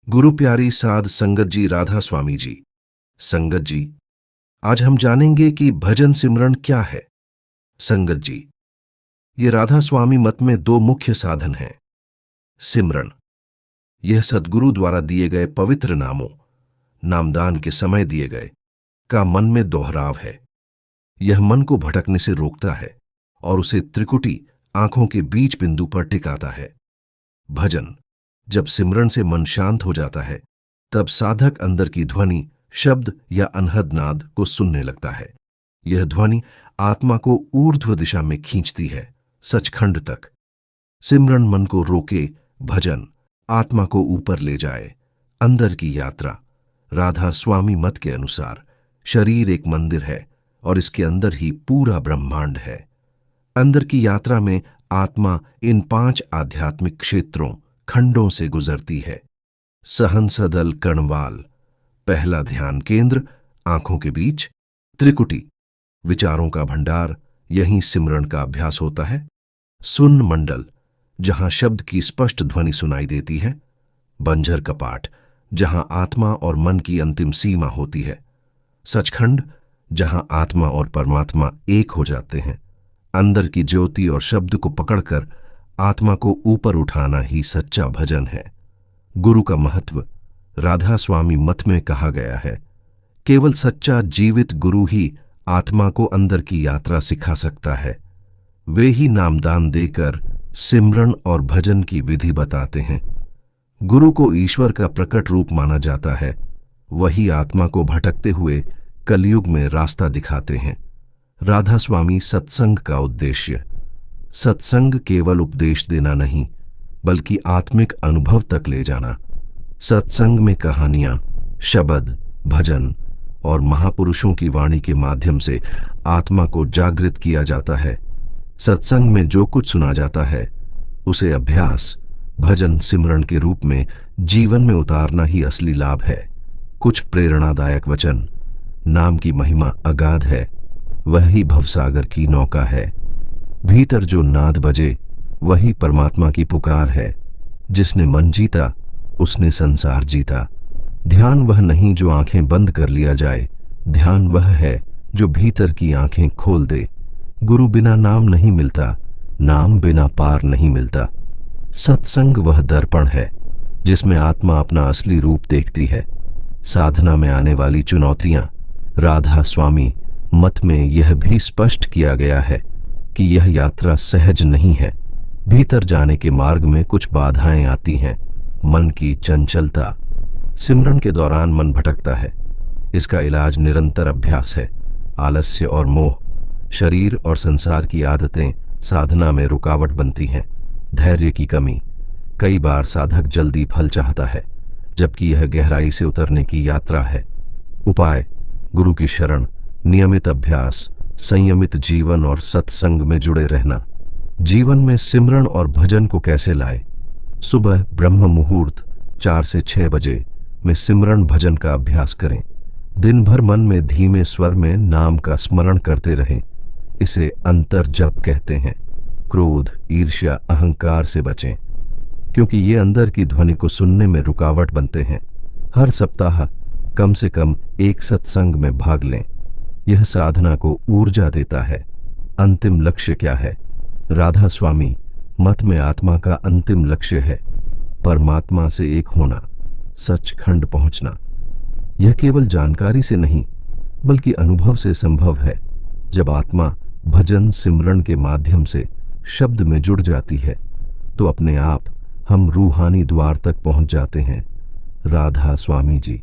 गुरु प्यारी साध संगत जी, राधा स्वामी जी। संगत जी, आज हम जानेंगे कि भजन सिमरन क्या है। संगत जी, ये राधा स्वामी मत में दो मुख्य साधन हैं। सिमरन, यह सद्गुरु द्वारा दिए गए पवित्र नामों, नामदान के समय दिए गए, का मन में दोहराव है। यह मन को भटकने से रोकता है और उसे त्रिकुटी आंखों के बीच बिंदु पर टिकाता है। भजन, जब सिमरन से मन शांत हो जाता है, तब साधक अंदर की ध्वनि, शब्द या अनहद नाद को सुनने लगता है। यह ध्वनि आत्मा को ऊर्ध्व दिशा में खींचती है, सचखंड तक। सिमरन मन को रोके, भजन आत्मा को ऊपर ले जाए। अंदर की यात्रा, राधा स्वामी मत के अनुसार शरीर एक मंदिर है और इसके अंदर ही पूरा ब्रह्मांड है। अंदर की यात्रा में आत्मा इन 5 आध्यात्मिक क्षेत्रों, खंडों से गुजरती है। सहन सदल कणवाल, पहला ध्यान केंद्र आंखों के बीच। त्रिकुटी, विचारों का भंडार, यहीं सिमरन का अभ्यास होता है। सुन मंडल, जहां शब्द की स्पष्ट ध्वनि सुनाई देती है। बंजर कपाट, जहां आत्मा और मन की अंतिम सीमा होती है। सचखंड, जहां आत्मा और परमात्मा एक हो जाते हैं। अंदर की ज्योति और शब्द को पकड़कर आत्मा को ऊपर उठाना ही सच्चा भजन है। गुरु का महत्व, राधा स्वामी मत में कहा गया है, केवल सच्चा जीवित गुरु ही आत्मा को अंदर की यात्रा सिखा सकता है। वे ही नामदान देकर सिमरन और भजन की विधि बताते हैं। गुरु को ईश्वर का प्रकट रूप माना जाता है। वही आत्मा को भटकते हुए कलयुग में रास्ता दिखाते हैं। राधा स्वामी सत्संग का उद्देश्य, सत्संग केवल उपदेश देना नहीं, बल्कि आत्मिक अनुभव तक ले जाना। सत्संग में कहानियां, शब्द, भजन और महापुरुषों की वाणी के माध्यम से आत्मा को जागृत किया जाता है। सत्संग में जो कुछ सुना जाता है, उसे अभ्यास, भजन सिमरन के रूप में जीवन में उतारना ही असली लाभ है। कुछ प्रेरणादायक वचन, नाम की महिमा अगाध है, वही भवसागर की नौका है। भीतर जो नाद बजे, वही परमात्मा की पुकार है। जिसने मन जीता, उसने संसार जीता। ध्यान वह नहीं जो आंखें बंद कर लिया जाए, ध्यान वह है जो भीतर की आंखें खोल दे। गुरु बिना नाम नहीं मिलता, नाम बिना पार नहीं मिलता। सत्संग वह दर्पण है जिसमें आत्मा अपना असली रूप देखती है। साधना में आने वाली चुनौतियां, राधा स्वामी मत में यह भी स्पष्ट किया गया है कि यह यात्रा सहज नहीं है। भीतर जाने के मार्ग में कुछ बाधाएं आती हैं। मन की चंचलता, सिमरन के दौरान मन भटकता है। इसका इलाज निरंतर अभ्यास है। आलस्य और मोह, शरीर और संसार की आदतें साधना में रुकावट बनती हैं। धैर्य की कमी, कई बार साधक जल्दी फल चाहता है, जबकि यह गहराई से उतरने की यात्रा है। उपाय, गुरु की शरण, नियमित अभ्यास, संयमित जीवन और सत्संग में जुड़े रहना। जीवन में सिमरन और भजन को कैसे लाए? सुबह ब्रह्म मुहूर्त 4 से 6 बजे में सिमरन भजन का अभ्यास करें। दिन भर मन में धीमे स्वर में नाम का स्मरण करते रहें। इसे अंतर जप कहते हैं। क्रोध, ईर्ष्या, अहंकार से बचें, क्योंकि ये अंदर की ध्वनि को सुनने में रुकावट बनते हैं। हर सप्ताह कम से कम एक सत्संग में भाग लें। यह साधना को ऊर्जा देता है। अंतिम लक्ष्य क्या है? राधा स्वामी मत में आत्मा का अंतिम लक्ष्य है परमात्मा से एक होना, सचखंड पहुंचना। यह केवल जानकारी से नहीं, बल्कि अनुभव से संभव है। जब आत्मा भजन सिमरन के माध्यम से शब्द में जुड़ जाती है, तो अपने आप हम रूहानी द्वार तक पहुंच जाते हैं। राधा स्वामी जी।